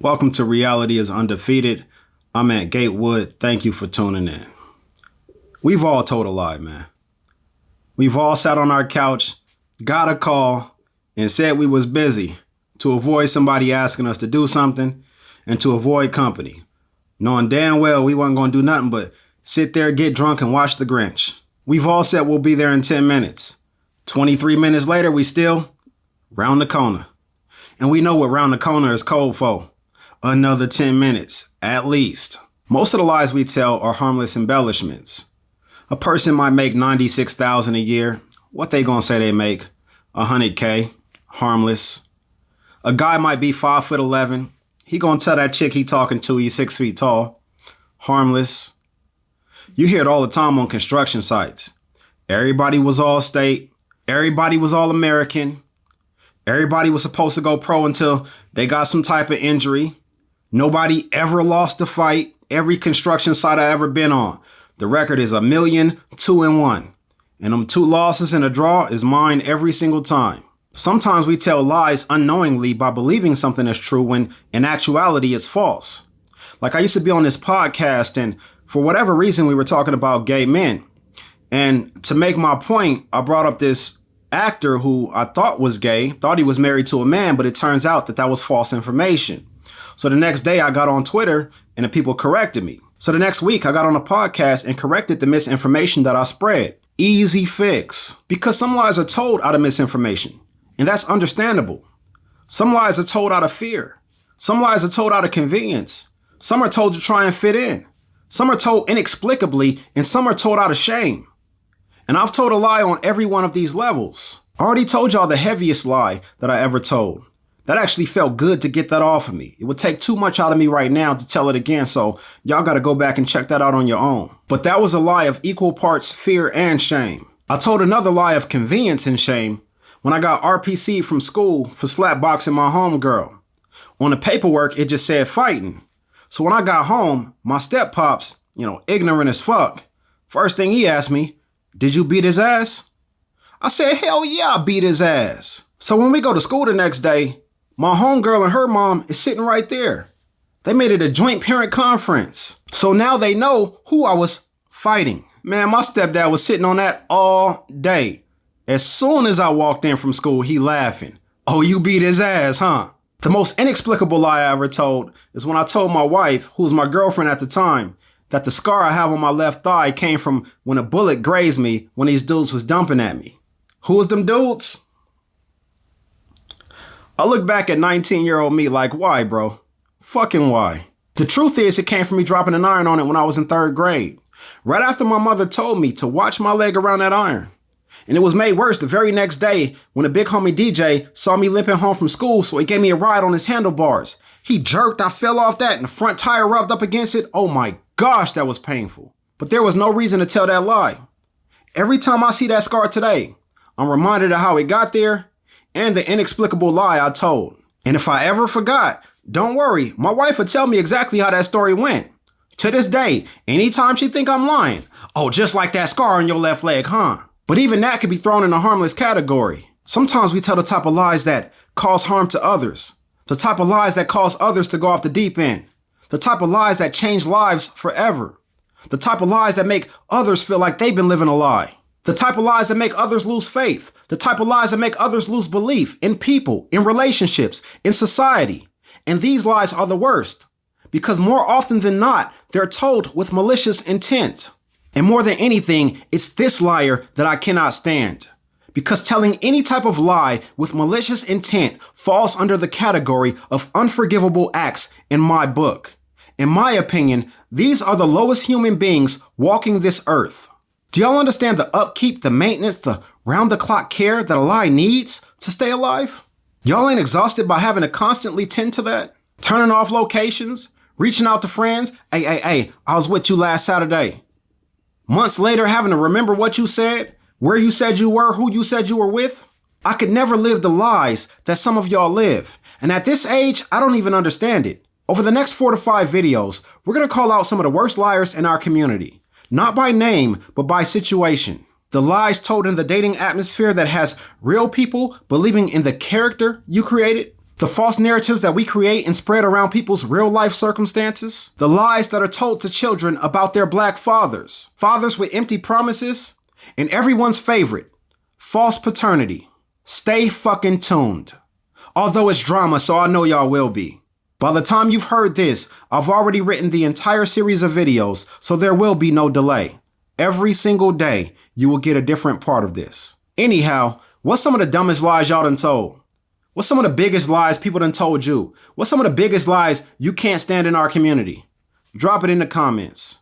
Welcome to Reality is Undefeated. I'm at Gatewood. Thank you for tuning in. We've all told a lie, man. We've all sat on our couch, got a call, and said we was busy to avoid somebody asking us to do something and to avoid company, knowing damn well we wasn't going to do nothing but sit there, get drunk, and watch The Grinch. We've all said we'll be there in 10 minutes. 23 minutes later, we still round the corner. And we know what round the corner is code for. Another 10 minutes, at least. Most of the lies we tell are harmless embellishments. A person might make $96,000 a year. What they gonna say they make? $100K. Harmless. A guy might be 5'11". He gonna tell that chick he talking to he's 6 feet tall. Harmless. You hear it all the time on construction sites. Everybody was all state. Everybody was all American. Everybody was supposed to go pro until they got some type of injury. Nobody ever lost a fight. Every construction site I ever been on, the record is 1,000,2-1. And them 2 losses and a draw is mine every single time. Sometimes we tell lies unknowingly by believing something is true when in actuality it's false. Like I used to be on this podcast and for whatever reason we were talking about gay men. And to make my point, I brought up this actor who I thought was gay, thought he was married to a man, but it turns out that was false information. So the next day I got on Twitter and the people corrected me. So the next week I got on a podcast and corrected the misinformation that I spread. Easy fix. Because some lies are told out of misinformation, and that's understandable. Some lies are told out of fear. Some lies are told out of convenience. Some are told to try and fit in. Some are told inexplicably, and some are told out of shame. And I've told a lie on every one of these levels. I already told y'all the heaviest lie that I ever told. That actually felt good to get that off of me. It would take too much out of me right now to tell it again, so y'all got to go back and check that out on your own. But that was a lie of equal parts fear and shame. I told another lie of convenience and shame when I got RPC'd from school for slapboxing my homegirl. On the paperwork, it just said fighting. So when I got home, my step-pops, ignorant as fuck, first thing he asked me, "Did you beat his ass?" I said, "Hell yeah, I beat his ass." So when we go to school the next day, my homegirl and her mom is sitting right there. They made it a joint parent conference. So now they know who I was fighting. Man, my stepdad was sitting on that all day. As soon as I walked in from school, he laughing. "Oh, you beat his ass, huh?" The most inexplicable lie I ever told is when I told my wife, who was my girlfriend at the time, that the scar I have on my left thigh came from when a bullet grazed me when these dudes was dumping at me. Who was them dudes? I look back at 19-year-old me like, why, bro? Fucking why? The truth is it came from me dropping an iron on it when I was in 3rd grade. Right after my mother told me to watch my leg around that iron. And it was made worse the very next day when a big homie DJ saw me limping home from school, so he gave me a ride on his handlebars. He jerked, I fell off that, and the front tire rubbed up against it. Oh my gosh, that was painful. But there was no reason to tell that lie. Every time I see that scar today, I'm reminded of how it got there and the inexplicable lie I told. And if I ever forgot, don't worry, my wife would tell me exactly how that story went. To this day, anytime she think I'm lying, "Oh, just like that scar on your left leg, huh?" But even that could be thrown in a harmless category. Sometimes we tell the type of lies that cause harm to others. The type of lies that cause others to go off the deep end. The type of lies that change lives forever. The type of lies that make others feel like they've been living a lie. The type of lies that make others lose faith. The type of lies that make others lose belief in people, in relationships, in society. And these lies are the worst because more often than not, they're told with malicious intent. And more than anything, it's this liar that I cannot stand. Because telling any type of lie with malicious intent falls under the category of unforgivable acts in my book. In my opinion, these are the lowest human beings walking this earth. Do y'all understand the upkeep, the maintenance, the round-the-clock care that a lie needs to stay alive? Y'all ain't exhausted by having to constantly tend to that? Turning off locations? Reaching out to friends? Hey, I was with you last Saturday. Months later, having to remember what you said, where you said you were, who you said you were with? I could never live the lies that some of y'all live. And at this age, I don't even understand it. Over the next 4 to 5 videos, we're going to call out some of the worst liars in our community. Not by name, but by situation. The lies told in the dating atmosphere that has real people believing in the character you created. The false narratives that we create and spread around people's real life circumstances. The lies that are told to children about their black fathers. Fathers with empty promises. And everyone's favorite, false paternity. Stay fucking tuned. Although it's drama, so I know y'all will be. By the time you've heard this, I've already written the entire series of videos, so there will be no delay. Every single day, you will get a different part of this. Anyhow, what's some of the dumbest lies y'all done told? What's some of the biggest lies people done told you? What's some of the biggest lies you can't stand in our community? Drop it in the comments.